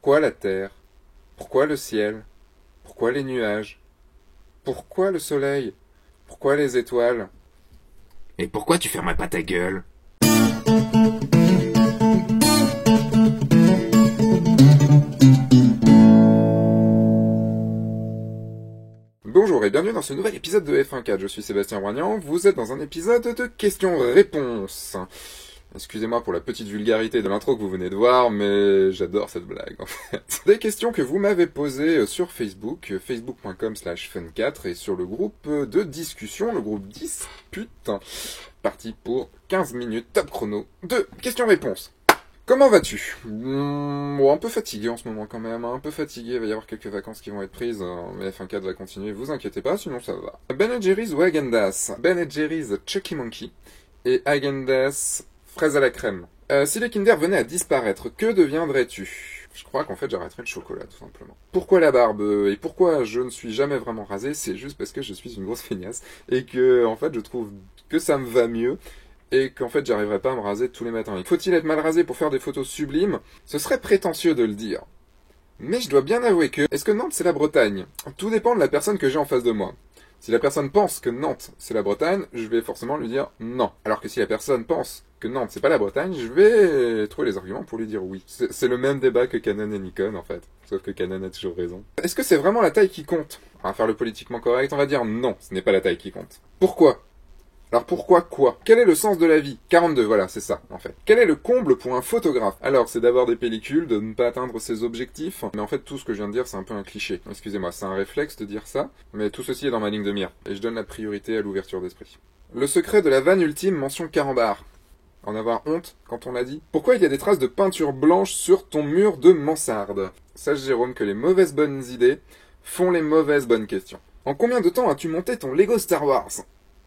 Pourquoi la terre? Pourquoi le ciel? Pourquoi les nuages? Pourquoi le soleil? Pourquoi les étoiles? Et pourquoi tu fermes pas ta gueule? Bonjour et bienvenue dans ce nouvel épisode de F1.4, je suis Sébastien Roignan, vous êtes dans un épisode de questions-réponses. Excusez-moi pour la petite vulgarité de l'intro que vous venez de voir, mais j'adore cette blague en fait. Des questions que vous m'avez posées sur Facebook, facebook.com/fun4, et sur le groupe de discussion, le groupe Dispute. Parti pour 15 minutes top chrono de questions-réponses. Comment vas-tu? Bon, un peu fatigué en ce moment quand même, un peu fatigué, il va y avoir quelques vacances qui vont être prises, mais F1.4 va continuer, vous inquiétez pas, sinon ça va. Ben & Jerry's ou Häagen-Dazs? Ben & Jerry's Chucky Monkey et Häagen-Dazs fraise à la crème. Si les Kinder venaient à disparaître, que deviendrais-tu? Je crois qu'en fait j'arrêterais le chocolat tout simplement. Pourquoi la barbe et pourquoi je ne suis jamais vraiment rasé? C'est juste parce que je suis une grosse feignasse et que en fait je trouve que ça me va mieux. Et qu'en fait j'arriverai pas à me raser tous les matins. Faut-il être mal rasé pour faire des photos sublimes? Ce serait prétentieux de le dire. Mais je dois bien avouer que, est-ce que Nantes c'est la Bretagne? Tout dépend de la personne que j'ai en face de moi. Si la personne pense que Nantes c'est la Bretagne, je vais forcément lui dire non. Alors que si la personne pense que Nantes c'est pas la Bretagne, je vais trouver les arguments pour lui dire oui. C'est le même débat que Canon et Nikon en fait. Sauf que Canon a toujours raison. Est-ce que c'est vraiment la taille qui compte? On va faire le politiquement correct, on va dire non, ce n'est pas la taille qui compte. Pourquoi? Alors pourquoi quoi? Quel est le sens de la vie? 42, voilà, c'est ça, en fait. Quel est le comble pour un photographe? Alors, c'est d'avoir des pellicules, de ne pas atteindre ses objectifs, mais en fait, tout ce que je viens de dire, c'est un peu un cliché. Excusez-moi, c'est un réflexe de dire ça, mais tout ceci est dans ma ligne de mire, et je donne la priorité à l'ouverture d'esprit. Le secret de la vanne ultime, mention carambar. En avoir honte quand on l'a dit? Pourquoi il y a des traces de peinture blanche sur ton mur de mansarde? Sache, Jérôme, que les mauvaises bonnes idées font les mauvaises bonnes questions. En combien de temps as-tu monté ton Lego Star Wars?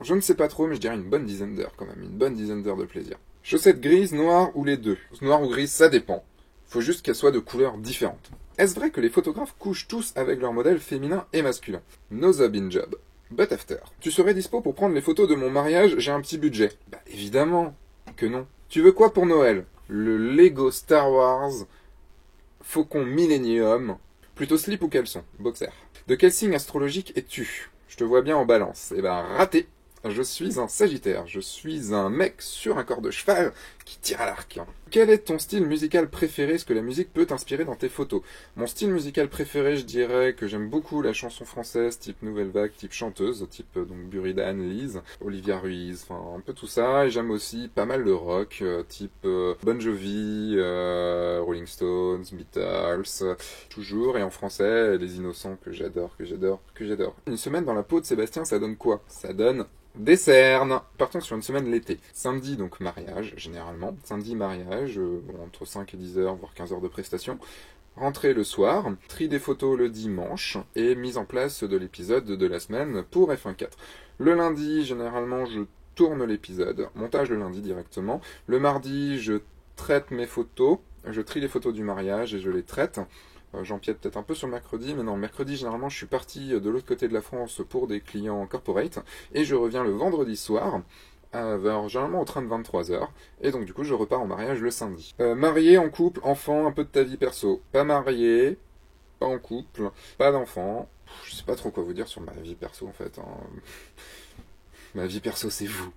Je ne sais pas trop, mais je dirais une bonne dizaine d'heures quand même, une bonne dizaine d'heures de plaisir. Chaussettes grises, noires ou les deux? Noires ou grises, ça dépend. Faut juste qu'elles soient de couleurs différentes. Est-ce vrai que les photographes couchent tous avec leurs modèles féminins et masculins? No job in job. But after. Tu serais dispo pour prendre les photos de mon mariage, j'ai un petit budget. Bah évidemment que non. Tu veux quoi pour Noël? Le Lego Star Wars Faucon Millennium. Plutôt slip ou caleçon? Boxer. De quel signe astrologique es-tu? Je te vois bien en balance. Eh ben raté. Je suis un sagittaire, je suis un mec sur un corps de cheval qui tire à l'arc. Quel est ton style musical préféré? Ce que la musique peut t'inspirer dans tes photos? Mon style musical préféré, je dirais que j'aime beaucoup la chanson française, type Nouvelle Vague, type chanteuse, type donc Buridan, Lise, Olivia Ruiz, enfin un peu tout ça. Et j'aime aussi pas mal le rock, type Bon Jovi, Rolling Stones, Beatles, toujours. Et en français, Les Innocents que j'adore, que j'adore, que j'adore. Une semaine dans la peau de Sébastien, ça donne quoi? Ça donne des cernes. Partons sur une semaine l'été. Samedi, donc mariage, généralement. Samedi, mariage, entre 5 et 10 heures, voire 15 heures de prestation. Rentrée le soir, tri des photos le dimanche, et mise en place de l'épisode de la semaine pour F1.4. Le lundi, généralement, je tourne l'épisode. Montage le lundi directement. Le mardi, je traite mes photos. Je trie les photos du mariage et je les traite. J'empiète peut-être un peu sur le mercredi, mais non, mercredi, généralement, je suis parti de l'autre côté de la France pour des clients corporate, et je reviens le vendredi soir, généralement au train de 23h, et donc du coup, je repars en mariage le samedi. Marié, en couple, enfant, un peu de ta vie perso. Pas marié, pas en couple, pas d'enfant. Je sais pas trop quoi vous dire sur ma vie perso, en fait. Ma vie perso, c'est vous.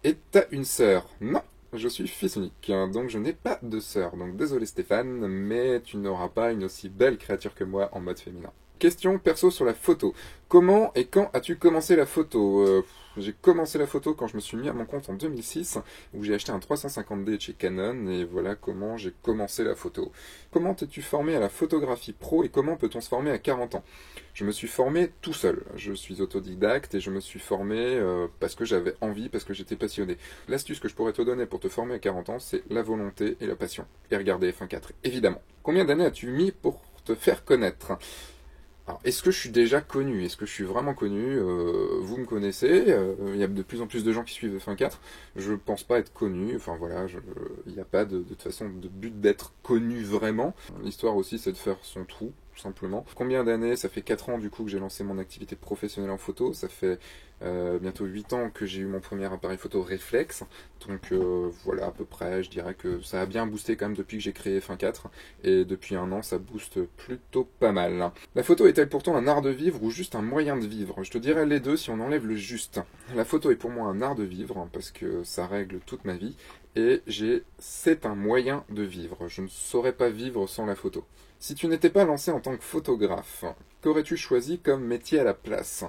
Et t'as une sœur? Non. Je suis fils unique, donc je n'ai pas de sœur. Donc désolé Stéphane, mais tu n'auras pas une aussi belle créature que moi en mode féminin. Question perso sur la photo. Comment et quand as-tu commencé la photo? J'ai commencé la photo quand je me suis mis à mon compte en 2006, où j'ai acheté un 350D chez Canon, et voilà comment j'ai commencé la photo. Comment t'es-tu formé à la photographie pro, et comment peut-on se former à 40 ans? Je me suis formé tout seul. Je suis autodidacte, et je me suis formé parce que j'avais envie, parce que j'étais passionné. L'astuce que je pourrais te donner pour te former à 40 ans, c'est la volonté et la passion. Et regarder F1.4, évidemment. Combien d'années as-tu mis pour te faire connaître? Alors, est-ce que je suis déjà connu? Est-ce que je suis vraiment connu? Vous me connaissez, il y a de plus en plus de gens qui suivent F1.4. Je pense pas être connu, enfin voilà, il n'y a pas de toute façon de but d'être connu vraiment. L'histoire aussi, c'est de faire son trou, tout simplement. Combien d'années? Ça fait 4 ans du coup que j'ai lancé mon activité professionnelle en photo, ça fait bientôt 8 ans que j'ai eu mon premier appareil photo réflexe. Donc voilà, à peu près, je dirais que ça a bien boosté quand même depuis que j'ai créé F1.4. Et depuis un an, ça booste plutôt pas mal. La photo est-elle pourtant un art de vivre ou juste un moyen de vivre? Je te dirais les deux si on enlève le juste. La photo est pour moi un art de vivre parce que ça règle toute ma vie. Et c'est un moyen de vivre. Je ne saurais pas vivre sans la photo. Si tu n'étais pas lancé en tant que photographe, qu'aurais-tu choisi comme métier à la place?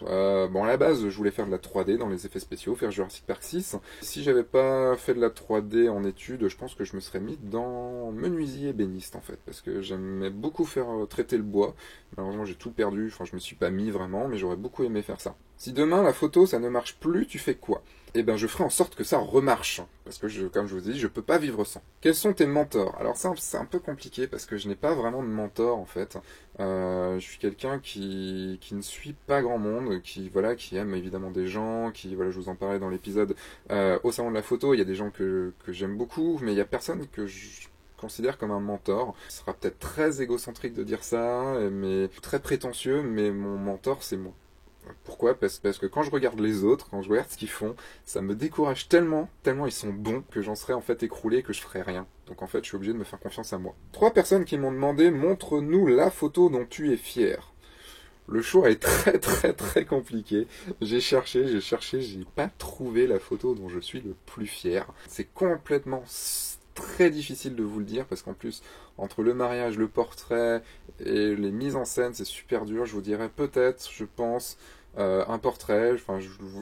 Bon, à la base, je voulais faire de la 3D dans les effets spéciaux, faire Jurassic Park 6. Si j'avais pas fait de la 3D en études, je pense que je me serais mis dans menuisier ébéniste, en fait, parce que j'aimais beaucoup faire traiter le bois. Malheureusement, j'ai tout perdu, enfin, je me suis pas mis vraiment, mais j'aurais beaucoup aimé faire ça. Si demain, la photo, ça ne marche plus, tu fais quoi? Eh ben, je ferai en sorte que ça remarche. Parce que, comme je vous ai dit, je peux pas vivre sans. Quels sont tes mentors? Alors ça, c'est un peu compliqué, parce que je n'ai pas vraiment de mentor, en fait. Je suis quelqu'un qui ne suit pas grand monde, qui aime évidemment des gens, voilà, je vous en parlais dans l'épisode au salon de la photo, il y a des gens que j'aime beaucoup, mais il y a personne que je considère comme un mentor. Ce sera peut-être très égocentrique de dire ça, mais très prétentieux, mais mon mentor, c'est moi. Pourquoi? Parce que quand je regarde les autres, quand je regarde ce qu'ils font, ça me décourage tellement ils sont bons, que j'en serais en fait écroulé, que je ferais rien. Donc en fait, je suis obligé de me faire confiance à moi. 3 personnes qui m'ont demandé, montre-nous la photo dont tu es fier. Le choix est très compliqué. J'ai cherché, j'ai pas trouvé la photo dont je suis le plus fier. C'est complètement très difficile de vous le dire, parce qu'en plus, entre le mariage, le portrait et les mises en scène, c'est super dur. Je vous dirais peut-être, je pense, un portrait. Enfin,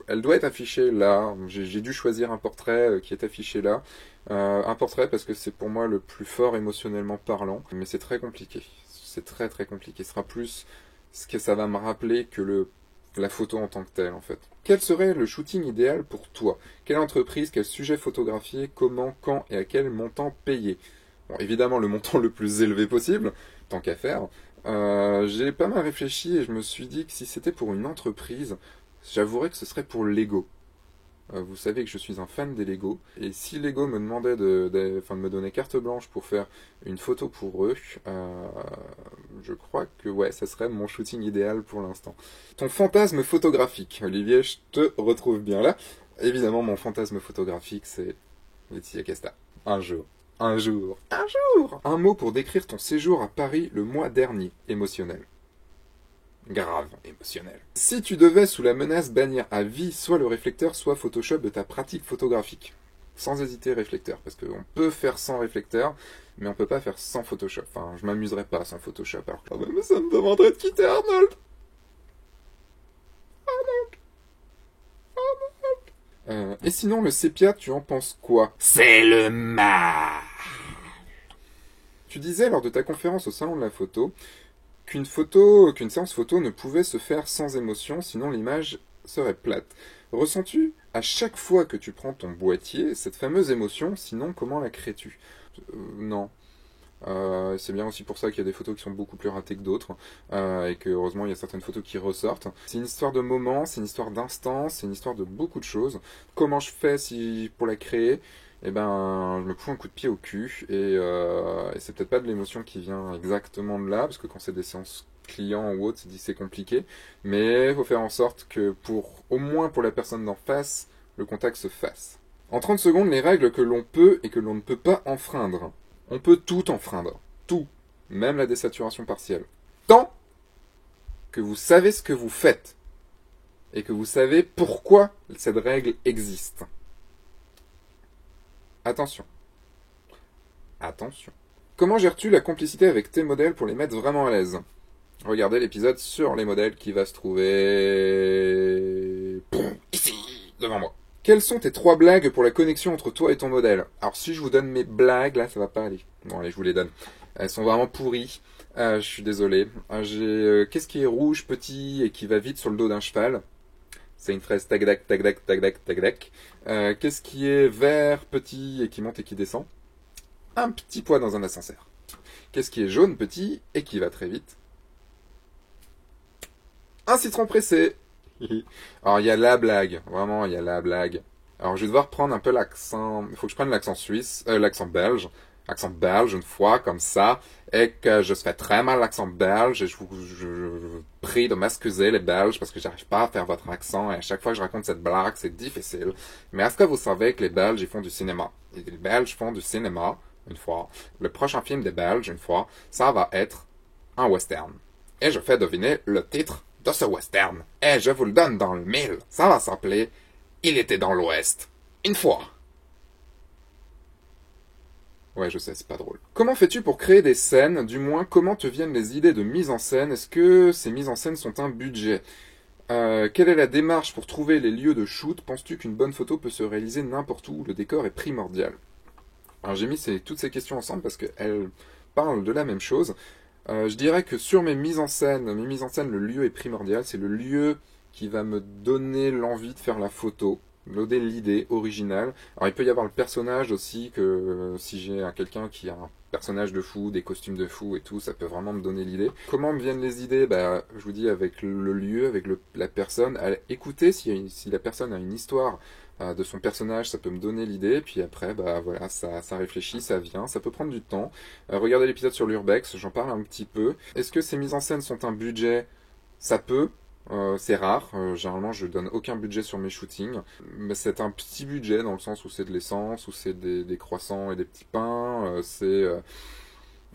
elle doit être affichée là. J'ai dû choisir un portrait qui est affiché là. Un portrait parce que c'est pour moi le plus fort émotionnellement parlant. Mais c'est très compliqué. C'est très compliqué. Ce sera plus ce que ça va me rappeler que la photo en tant que telle, en fait. Quel serait le shooting idéal pour toi? Quelle entreprise, quel sujet photographier, comment, quand et à quel montant payer? Bon, évidemment, le montant le plus élevé possible, tant qu'à faire. J'ai pas mal réfléchi et je me suis dit que si c'était pour une entreprise, j'avouerais que ce serait pour Lego. Vous savez que je suis un fan des Lego, et si Lego me demandait de me donner carte blanche pour faire une photo pour eux, je crois que ouais, ça serait mon shooting idéal pour l'instant. Ton fantasme photographique, Olivier, je te retrouve bien là. Évidemment, mon fantasme photographique, c'est Laetitia Casta. Un jour. Un jour. Un jour. Un mot pour décrire ton séjour à Paris le mois dernier. Émotionnel. Grave émotionnel. Si tu devais, sous la menace, bannir à vie soit le réflecteur, soit Photoshop de ta pratique photographique, sans hésiter réflecteur, parce qu'on peut faire sans réflecteur, mais on peut pas faire sans Photoshop. Enfin, je m'amuserais pas sans Photoshop, alors quand même ça me demanderait de quitter Arnold. Et sinon, le sépia, tu en penses quoi? C'est le mal. Tu disais lors de ta conférence au salon de la photo qu'une séance photo ne pouvait se faire sans émotion, sinon l'image serait plate. Ressens-tu à chaque fois que tu prends ton boîtier cette fameuse émotion, sinon comment la crées-tu? Non. C'est bien aussi pour ça qu'il y a des photos qui sont beaucoup plus ratées que d'autres, et que heureusement il y a certaines photos qui ressortent. C'est une histoire de moment, c'est une histoire d'instant, c'est une histoire de beaucoup de choses. Comment je fais pour la créer? Eh ben, je me fous un coup de pied au cul, et c'est peut-être pas de l'émotion qui vient exactement de là, parce que quand c'est des séances clients ou autres, c'est compliqué, mais il faut faire en sorte que au moins pour la personne d'en face, le contact se fasse. En 30 secondes, les règles que l'on peut et que l'on ne peut pas enfreindre. On peut tout enfreindre. Tout. Même la désaturation partielle. Tant que vous savez ce que vous faites. Et que vous savez pourquoi cette règle existe. Attention. Attention. Comment gères-tu la complicité avec tes modèles pour les mettre vraiment à l'aise? Regardez l'épisode sur les modèles qui va se trouver ici, devant moi. Quelles sont tes 3 blagues pour la connexion entre toi et ton modèle? Alors si je vous donne mes blagues, là ça va pas aller. Bon allez, je vous les donne. Elles sont vraiment pourries. Je suis désolé. J'ai qu'est-ce qui est rouge, petit et qui va vite sur le dos d'un cheval? C'est une fraise tagdac, tagdac, tagdac, tagdac. Qu'est-ce qui est vert, petit et qui monte et qui descend? Un petit poids dans un ascenseur. Qu'est-ce qui est jaune, petit et qui va très vite? Un citron pressé. Alors, il y a la blague. Vraiment, il y a la blague. Alors, je vais devoir prendre un peu l'accent... Il faut que je prenne l'accent suisse, l'accent belge. Accent belge, une fois, comme ça. Et que je fais très mal l'accent belge. Et je prie de m'excuser les Belges parce que j'arrive pas à faire votre accent et à chaque fois que je raconte cette blague, c'est difficile. Mais est-ce que vous savez que les Belges, ils font du cinéma? Et les Belges font du cinéma, une fois. Le prochain film des Belges, une fois, ça va être un western. Et je fais deviner le titre de ce western. Et je vous le donne dans le mille. Ça va s'appeler Il était dans l'Ouest. Une fois. Ouais, je sais, c'est pas drôle. Comment fais-tu pour créer des scènes? Du moins, comment te viennent les idées de mise en scène? Est-ce que ces mises en scène sont un budget? Quelle est la démarche pour trouver les lieux de shoot? Penses-tu qu'une bonne photo peut se réaliser n'importe où? Le décor est primordial. Alors j'ai mis toutes ces questions ensemble parce qu'elles parlent de la même chose. Je dirais que sur mes mises en scène, le lieu est primordial. C'est le lieu qui va me donner l'envie de faire la photo, donner l'idée originale. Alors il peut y avoir le personnage aussi, que si j'ai quelqu'un qui a un personnage de fou, des costumes de fou et tout, ça peut vraiment me donner l'idée. Comment me viennent les idées? Je vous dis avec le lieu, avec la personne. Écoutez si la personne a une histoire de son personnage, ça peut me donner l'idée, puis après, voilà, ça réfléchit, ça vient, ça peut prendre du temps. Regardez l'épisode sur l'Urbex, j'en parle un petit peu. Est-ce que ces mises en scène sont un budget? Ça peut, c'est rare, généralement je donne aucun budget sur mes shootings, mais c'est un petit budget dans le sens où c'est de l'essence, où c'est des croissants et des petits pains,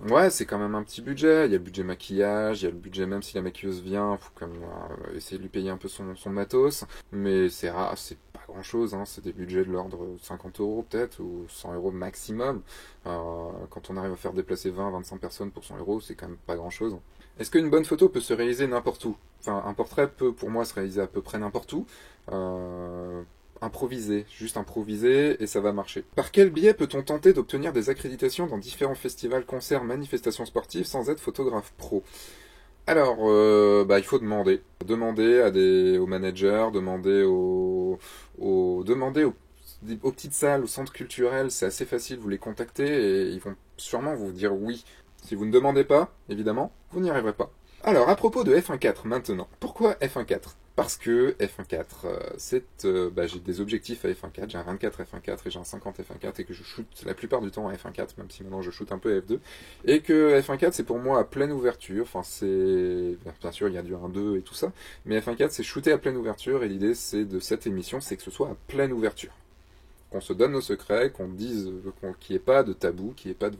ouais, c'est quand même un petit budget. Il y a le budget maquillage, il y a le budget même si la maquilleuse vient, faut quand même essayer de lui payer un peu son matos. Mais c'est rare, c'est pas grand chose, hein. C'est des budgets de l'ordre de 50 euros peut-être, ou 100 euros maximum. Quand on arrive à faire déplacer 20-25 personnes pour 100 euros, c'est quand même pas grand chose. Est-ce qu'une bonne photo peut se réaliser n'importe où? Enfin, un portrait peut pour moi se réaliser à peu près n'importe où. Improviser, juste improviser et ça va marcher. Par quel biais peut-on tenter d'obtenir des accréditations dans différents festivals, concerts, manifestations sportives sans être photographe pro? Alors, il faut demander. Demander aux managers, demander aux petites salles, aux centres culturels, c'est assez facile, vous les contactez et ils vont sûrement vous dire oui. Si vous ne demandez pas, évidemment, vous n'y arriverez pas. Alors, à propos de F1.4 maintenant, pourquoi F1.4? Parce que F1.4, j'ai des objectifs à F1.4, j'ai un 24 F1.4 et j'ai un 50 F1.4 et que je shoot la plupart du temps à F1.4, même si maintenant je shoot un peu à F2, et que F1.4 c'est pour moi à pleine ouverture, enfin bien sûr il y a du 1.2 et tout ça, mais F1.4 c'est shooter à pleine ouverture et l'idée de cette émission c'est que ce soit à pleine ouverture. Qu'on se donne nos secrets, qu'on dise qu'il n'y ait pas de tabou, qu'il n'y ait pas de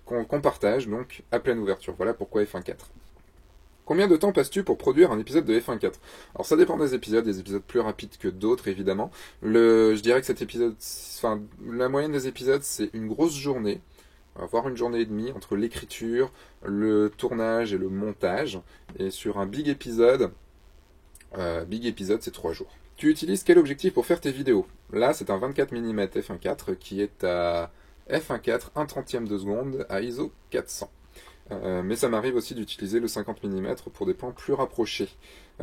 qu'on partage donc à pleine ouverture. Voilà pourquoi F1.4. Combien de temps passes-tu pour produire un épisode de F1.4? Alors ça dépend des épisodes plus rapides que d'autres évidemment. Je dirais que la moyenne des épisodes c'est une grosse journée, voire une journée et demie entre l'écriture, le tournage et le montage. Et sur un big épisode c'est 3 jours. Tu utilises quel objectif pour faire tes vidéos? Là c'est un 24 mm f1.4 qui est à f1.4 1/30 de seconde à ISO 400. Mais ça m'arrive aussi d'utiliser le 50 mm pour des points plus rapprochés.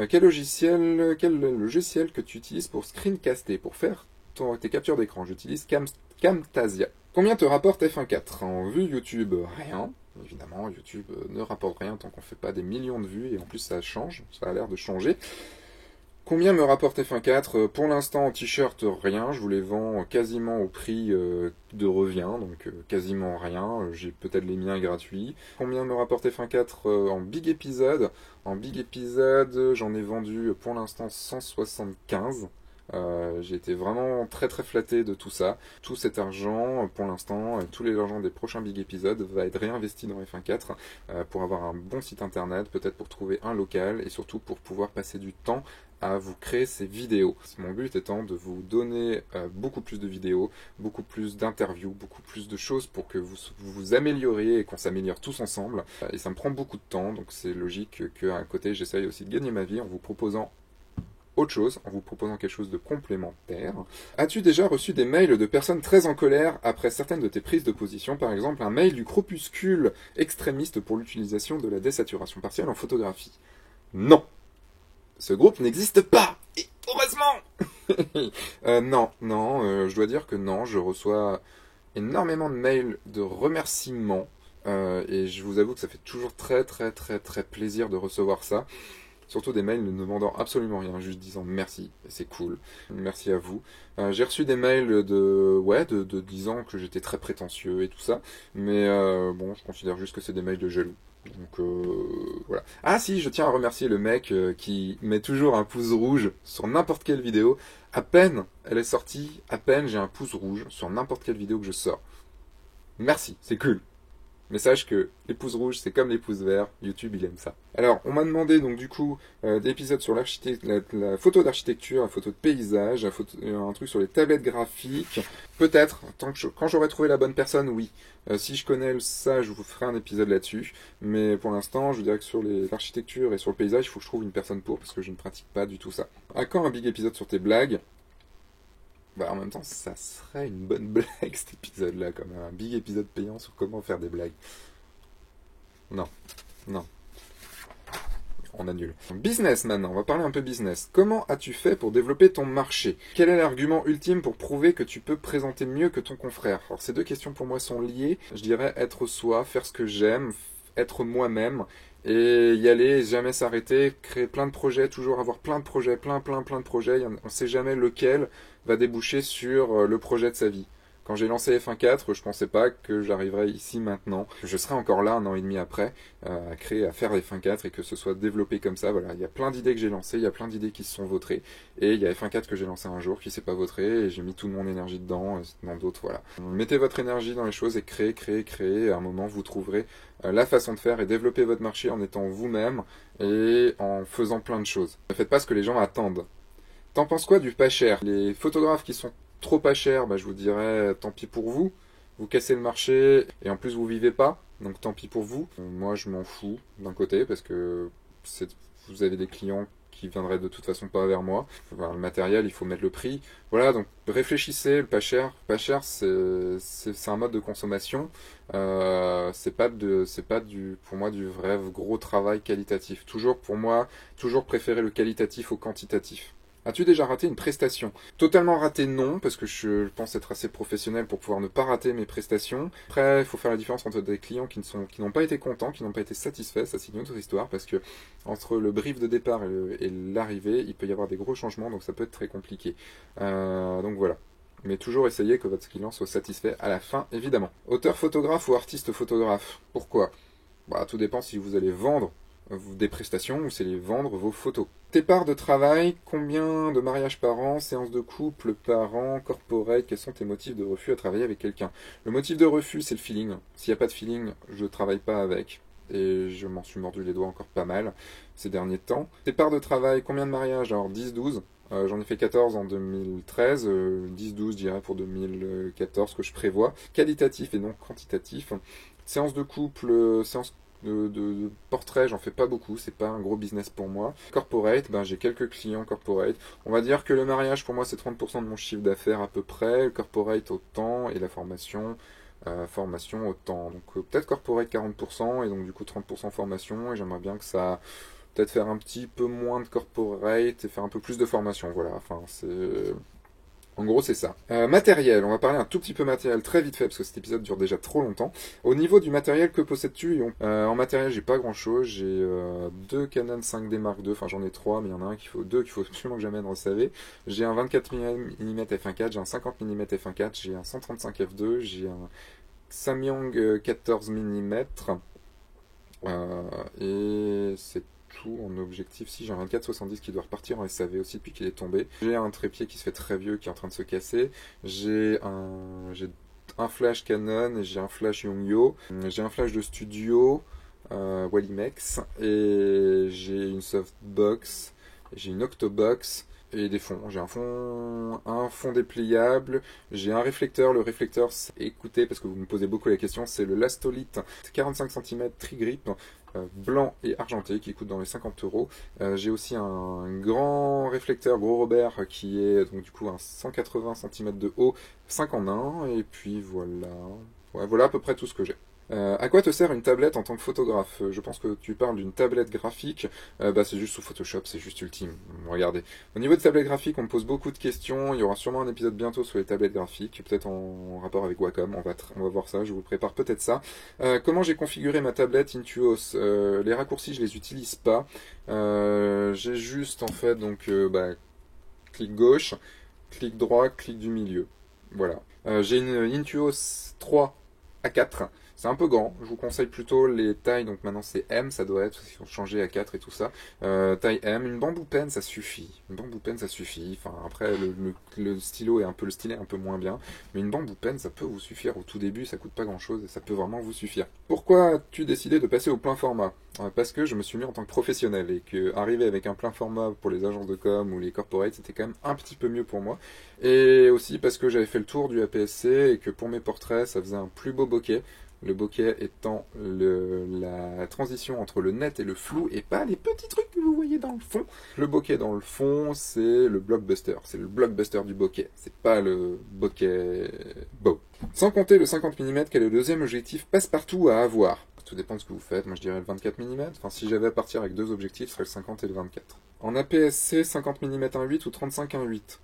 Quel logiciel que tu utilises pour screencaster, pour faire tes captures d'écran? J'utilise Camtasia. Combien te rapporte F1.4? En vue YouTube, rien. Évidemment, YouTube ne rapporte rien tant qu'on ne fait pas des millions de vues, et en plus ça change, ça a l'air de changer. Combien me rapporte F1.4? Pour l'instant en t-shirt rien, je vous les vends quasiment au prix de revient, donc quasiment rien, j'ai peut-être les miens gratuits. Combien me rapporte F1.4 en big épisode? En big épisode, j'en ai vendu pour l'instant 175. J'ai été vraiment très très flatté de tout ça. Tout cet argent, pour l'instant, tous les argent des prochains big épisodes va être réinvesti dans F1.4 pour avoir un bon site internet, peut-être pour trouver un local et surtout pour pouvoir passer du temps à vous créer ces vidéos. Mon but étant de vous donner beaucoup plus de vidéos, beaucoup plus d'interviews, beaucoup plus de choses pour que vous vous amélioriez et qu'on s'améliore tous ensemble. Et ça me prend beaucoup de temps, donc c'est logique qu'à un côté j'essaye aussi de gagner ma vie en vous proposant autre chose, en vous proposant quelque chose de complémentaire. As-tu déjà reçu des mails de personnes très en colère après certaines de tes prises de position? Par exemple, un mail du Crépuscule extrémiste pour l'utilisation de la désaturation partielle en photographie. Non! Ce groupe n'existe pas! Et heureusement! Non, je dois dire que non, je reçois énormément de mails de remerciements, et je vous avoue que ça fait toujours très très très très plaisir de recevoir ça. surtout des mails ne demandant absolument rien, juste disant merci, c'est cool, merci à vous. J'ai reçu des mails de disant que j'étais très prétentieux et tout ça, mais bon, je considère juste que c'est des mails de jaloux. Donc voilà. Ah si, je tiens à remercier le mec qui met toujours un pouce rouge sur n'importe quelle vidéo. À peine elle est sortie, à peine j'ai un pouce rouge sur n'importe quelle vidéo que je sors. Merci, c'est cool. Mais sache que les pouces rouges, c'est comme les pouces verts, YouTube il aime ça. Alors, on m'a demandé donc du coup des épisodes sur la photo d'architecture, la photo de paysage, un truc sur les tablettes graphiques. Peut-être, quand j'aurai trouvé la bonne personne, oui. Si je connais ça, je vous ferai un épisode là-dessus. Mais pour l'instant, je dirais que sur l'architecture et sur le paysage, il faut que je trouve une personne parce que je ne pratique pas du tout ça. À quand un big épisode sur tes blagues? Bah, en même temps, ça serait une bonne blague cet épisode-là, comme un big épisode payant sur comment faire des blagues. Non, non, on annule. Business maintenant, on va parler un peu business. Comment as-tu fait pour développer ton marché? Quel est l'argument ultime pour prouver que tu peux présenter mieux que ton confrère? Alors ces deux questions pour moi sont liées. Je dirais être soi, faire ce que j'aime, être moi-même. Et y aller, jamais s'arrêter, créer plein de projets, toujours avoir plein de projets, plein de projets. On ne sait jamais lequel va déboucher sur le projet de sa vie. Quand j'ai lancé F1.4, je pensais pas que j'arriverais ici maintenant, que je serais encore là un an et demi après, à faire F1.4 et que ce soit développé comme ça. Voilà, il y a plein d'idées que j'ai lancées, il y a plein d'idées qui se sont vautrées, et il y a F1.4 que j'ai lancé un jour qui s'est pas vautré, et j'ai mis toute mon énergie dedans, et dans d'autres, voilà. Mettez votre énergie dans les choses et créez, et à un moment vous trouverez la façon de faire et développer votre marché en étant vous-même et en faisant plein de choses. Ne faites pas ce que les gens attendent. T'en penses quoi du pas cher? Les photographes qui sont trop pas chers, bah, je vous dirais tant pis pour vous. Vous cassez le marché et en plus vous vivez pas, donc tant pis pour vous. Moi je m'en fous d'un côté parce que vous avez des clients qui viendraient de toute façon pas vers moi. Enfin, le matériel, il faut mettre le prix. Voilà, donc réfléchissez, le pas cher c'est un mode de consommation. C'est pas pour moi du vrai gros travail qualitatif. Toujours préférer le qualitatif au quantitatif. As-tu déjà raté une prestation? Totalement raté, non, parce que je pense être assez professionnel pour pouvoir ne pas rater mes prestations. Après, il faut faire la différence entre des clients qui n'ont pas été contents, qui n'ont pas été satisfaits, ça c'est une autre histoire, parce que entre le brief de départ et l'arrivée, il peut y avoir des gros changements, donc ça peut être très compliqué. Donc voilà. Mais toujours essayer que votre client soit satisfait à la fin, évidemment. Auteur photographe ou artiste photographe? Pourquoi? Bah, tout dépend si vous allez vendre des prestations ou c'est les vendre vos photos. Tes parts de travail, combien de mariages par an, séances de couple par an, corporate, quels sont tes motifs de refus à travailler avec quelqu'un? Le motif de refus, c'est le feeling. S'il n'y a pas de feeling, je ne travaille pas avec. Et je m'en suis mordu les doigts encore pas mal ces derniers temps. Tes parts de travail, combien de mariages? Alors 10-12. J'en ai fait 14 en 2013, 10-12 je dirais pour 2014 que je prévois. Qualitatif et non quantitatif. Séance de couple, séance de portrait, j'en fais pas beaucoup, c'est pas un gros business pour moi. Corporate, ben j'ai quelques clients corporate. On va dire que le mariage pour moi c'est 30% de mon chiffre d'affaires à peu près, le corporate autant et la formation autant. Donc peut-être corporate 40% et donc du coup 30% formation et j'aimerais bien que ça peut-être faire un petit peu moins de corporate et faire un peu plus de formation, voilà. Enfin c'est en gros, c'est ça. Matériel, on va parler un tout petit peu matériel très vite fait parce que cet épisode dure déjà trop longtemps. Au niveau du matériel, que possèdes-tu? En matériel, j'ai pas grand-chose. J'ai deux Canon 5D Mark II, enfin j'en ai trois, mais il y en a un qu'il faut absolument que j'amène, vous savez. J'ai un 24 mm f1.4, j'ai un 50 mm f1.4, j'ai un 135 f2, j'ai un Samyang 14 mm et c'est tout en objectif. Si j'ai un 24-70 qui doit repartir en SAV aussi depuis qu'il est tombé. J'ai un trépied qui se fait très vieux qui est en train de se casser. J'ai un flash Canon et j'ai un flash Yongnuo. J'ai un flash de studio Wallimex et j'ai une softbox. J'ai une octobox et des fonds. J'ai un fond dépliable, j'ai un réflecteur. Le réflecteur, écoutez, parce que vous me posez beaucoup la question, c'est le Lastolite 45 cm tri-grip, blanc et argenté, qui coûte dans les 50 euros. J'ai aussi un grand réflecteur Gros Robert qui est donc du coup un 180 cm de haut, 5 en 1, et puis voilà. Ouais, voilà à peu près tout ce que j'ai. À quoi te sert une tablette en tant que photographe? Je pense que tu parles d'une tablette graphique. C'est juste sous Photoshop, c'est juste ultime. Regardez. Au niveau de tablette graphique, on me pose beaucoup de questions. Il y aura sûrement un épisode bientôt sur les tablettes graphiques, peut-être en rapport avec Wacom. On va voir ça. Je vous prépare peut-être ça. Comment j'ai configuré ma tablette Intuos? Les raccourcis, je les utilise pas. J'ai juste en fait clic gauche, clic droit, clic du milieu. Voilà. J'ai une Intuos 3 à 4. C'est un peu grand, je vous conseille plutôt les tailles, donc maintenant c'est M, ça doit être, parce qu'ils ont changé à 4 et tout ça. Taille M, une bambou pen ça suffit. Une bambou pen ça suffit, enfin après le stylo est un peu, le stylet est un peu moins bien, mais une bambou pen ça peut vous suffire au tout début, ça coûte pas grand chose et ça peut vraiment vous suffire. Pourquoi as-tu décidé de passer au plein format? Parce que je me suis mis en tant que professionnel et que arriver avec un plein format pour les agences de com ou les corporates c'était quand même un petit peu mieux pour moi. Et aussi parce que j'avais fait le tour du APS-C et que pour mes portraits ça faisait un plus beau bokeh. Le bokeh étant la transition entre le net et le flou et pas les petits trucs que vous voyez dans le fond. Le bokeh dans le fond, c'est le blockbuster. C'est le blockbuster du bokeh. C'est pas le bokeh beau. Sans compter le 50 mm, quel est le deuxième objectif passe-partout à avoir? Tout dépend de ce que vous faites. Moi je dirais le 24 mm. Enfin, si j'avais à partir avec deux objectifs, ce serait le 50 et le 24. En APS-C, 50 mm 1.8 ou 35 1.8?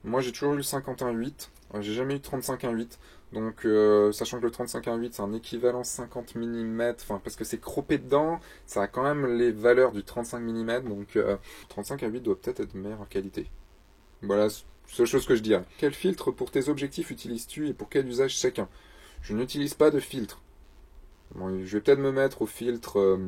Moi j'ai toujours eu le 50 1.8. J'ai jamais eu de 35 1.8. Donc, sachant que le 35 1.8 c'est un équivalent 50 mm, enfin parce que c'est croppé dedans, ça a quand même les valeurs du 35 mm, donc 35 1.8 doit peut-être être de meilleure qualité. Voilà, seule chose que je dirais. Quel filtre pour tes objectifs utilises-tu et pour quel usage chacun? Je n'utilise pas de filtre. Bon, je vais peut-être me mettre au filtre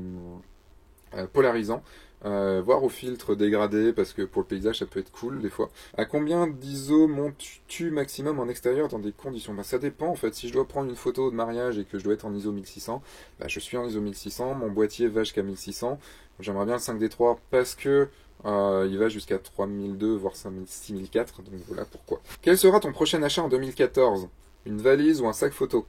polarisant. Voire au filtre dégradé parce que pour le paysage ça peut être cool des fois. À combien d'ISO montes-tu maximum en extérieur dans des conditions? Ça dépend en fait. Si je dois prendre une photo de mariage et que je dois être en ISO 1600, je suis en ISO 1600, mon boîtier va jusqu'à 1600. J'aimerais bien le 5D3 parce que il va jusqu'à 3002 voire 6004, donc voilà pourquoi. Quel sera ton prochain achat en 2014? Une valise ou un sac photo?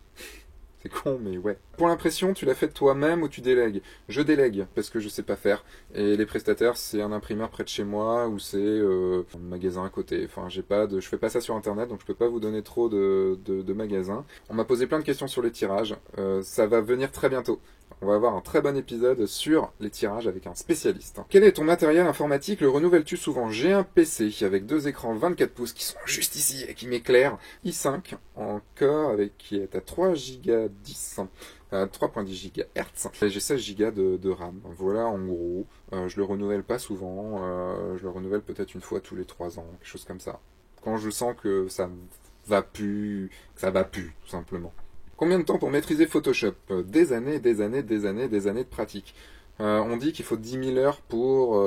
C'est con, mais ouais. Pour l'impression, tu l'as faite toi-même ou tu délègues? Je délègue, parce que je sais pas faire. Et les prestataires, c'est un imprimeur près de chez moi, ou c'est un magasin à côté. Enfin, je fais pas ça sur internet, donc je peux pas vous donner trop de magasins. On m'a posé plein de questions sur les tirages. Ça va venir très bientôt. On va avoir un très bon épisode sur les tirages avec un spécialiste. Quel est ton matériel informatique? Le renouvelles-tu souvent? J'ai un PC avec deux écrans 24 pouces qui sont juste ici et qui m'éclairent. i5 en core qui est à 3,10 Go 3.10 GHz. Et j'ai 16 Go de RAM. Voilà en gros. Je le renouvelle pas souvent. Je le renouvelle peut-être une fois tous les 3 ans, quelque chose comme ça. Quand je sens que ça va plus, tout simplement. Combien de temps pour maîtriser Photoshop? Des années de pratique. On dit qu'il faut 10 000 heures pour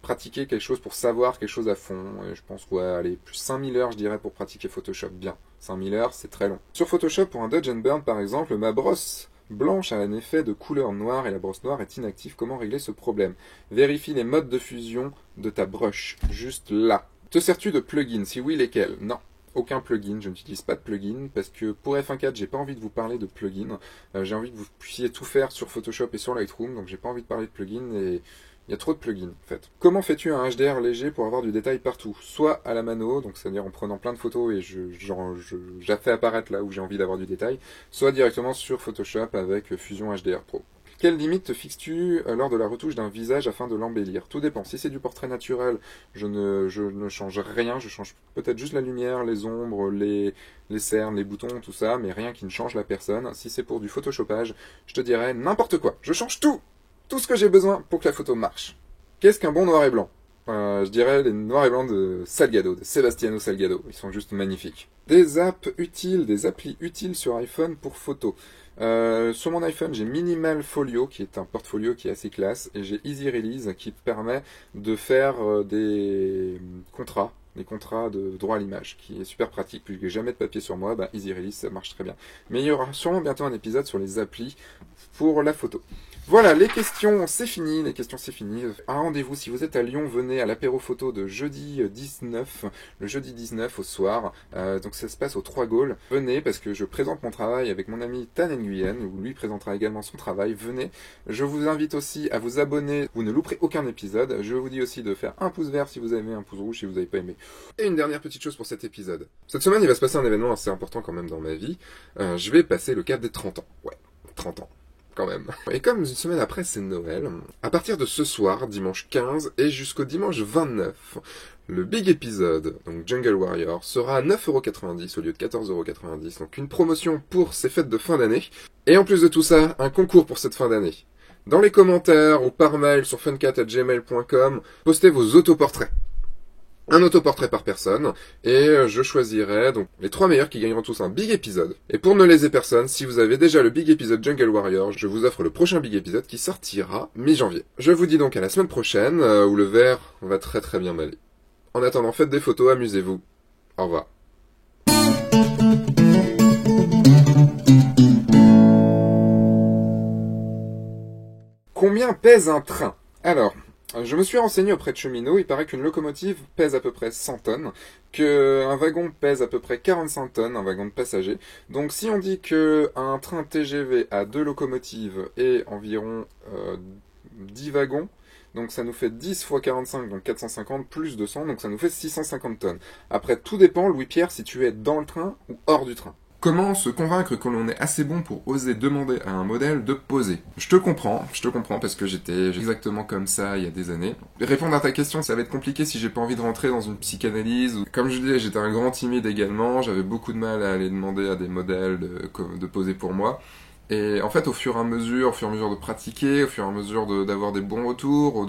pratiquer quelque chose, pour savoir quelque chose à fond. Et je pense plus 5 000 heures je dirais pour pratiquer Photoshop bien. 5 000 heures c'est très long. Sur Photoshop pour un Dodge and Burn par exemple, ma brosse blanche a un effet de couleur noire et la brosse noire est inactive. Comment régler ce problème? Vérifie les modes de fusion de ta brush, juste là. Te sers-tu de plugins? Si oui, lesquels? Non. Aucun plugin, je n'utilise pas de plugin parce que pour F1.4 j'ai pas envie de vous parler de plugin. J'ai envie que vous puissiez tout faire sur Photoshop et sur Lightroom, donc j'ai pas envie de parler de plugin et il y a trop de plugins en fait. Comment fais-tu un HDR léger pour avoir du détail partout? Soit à la mano, donc c'est-à-dire en prenant plein de photos et je la fais apparaître là où j'ai envie d'avoir du détail, soit directement sur Photoshop avec Fusion HDR Pro. Quelle limite te fixes-tu lors de la retouche d'un visage afin de l'embellir? Tout dépend. Si c'est du portrait naturel, je ne change rien. Je change peut-être juste la lumière, les ombres, les cernes, les boutons, tout ça, mais rien qui ne change la personne. Si c'est pour du photoshopage, je te dirais n'importe quoi. Je change tout! Tout ce que j'ai besoin pour que la photo marche. Qu'est-ce qu'un bon noir et blanc? Je dirais les noirs et blancs de Salgado, de Sebastiano Salgado. Ils sont juste magnifiques. Des apps utiles, des applis utiles sur iPhone pour photo. Sur mon iPhone, j'ai Minimal Folio, qui est un portfolio qui est assez classe, et j'ai Easy Release, qui permet de faire des contrats de droit à l'image, qui est super pratique, puisque j'ai jamais de papier sur moi, Easy Release, ça marche très bien. Mais il y aura sûrement bientôt un épisode sur les applis pour la photo. Voilà, les questions, c'est fini. Un rendez-vous, si vous êtes à Lyon, venez à l'apéro photo de jeudi 19, le jeudi 19 au soir. Donc ça se passe au 3 Gaules. Venez, parce que je présente mon travail avec mon ami Tan Nguyen, où lui présentera également son travail. Venez. Je vous invite aussi à vous abonner, vous ne louperez aucun épisode. Je vous dis aussi de faire un pouce vert si vous avez aimé, un pouce rouge si vous n'avez pas aimé. Et une dernière petite chose pour cet épisode. Cette semaine, il va se passer un événement assez important quand même dans ma vie. Je vais passer le cap des 30 ans. Ouais. 30 ans. Quand même. Et comme une semaine après c'est Noël, à partir de ce soir, dimanche 15 et jusqu'au dimanche 29, le big épisode, donc Jungle Warrior, sera à 9,90€ au lieu de 14,90€, donc une promotion pour ces fêtes de fin d'année. Et en plus de tout ça, un concours pour cette fin d'année. Dans les commentaires ou par mail sur funcat@gmail.com, postez vos autoportraits. Un autoportrait par personne, et je choisirai donc les 3 meilleurs qui gagneront tous un big épisode. Et pour ne léser personne, si vous avez déjà le big épisode Jungle Warrior, je vous offre le prochain big épisode qui sortira mi-janvier. Je vous dis donc à la semaine prochaine, où le verre va très très bien m'aller. En attendant, faites des photos, amusez-vous. Au revoir. Combien pèse un train? Alors, je me suis renseigné auprès de cheminots, il paraît qu'une locomotive pèse à peu près 100 tonnes, qu'un wagon pèse à peu près 45 tonnes, un wagon de passagers. Donc si on dit qu'un train TGV a 2 locomotives et environ 10 wagons, donc ça nous fait 10 fois 45, donc 450, plus 200, donc ça nous fait 650 tonnes. Après, tout dépend, Louis-Pierre, si tu es dans le train ou hors du train. Comment se convaincre que l'on est assez bon pour oser demander à un modèle de poser? Je te comprends, parce que j'étais exactement comme ça il y a des années. Répondre à ta question, ça va être compliqué si j'ai pas envie de rentrer dans une psychanalyse. Comme je disais, j'étais un grand timide également, j'avais beaucoup de mal à aller demander à des modèles de poser pour moi. Et en fait, au fur et à mesure de pratiquer, au fur et à mesure d'avoir des bons retours,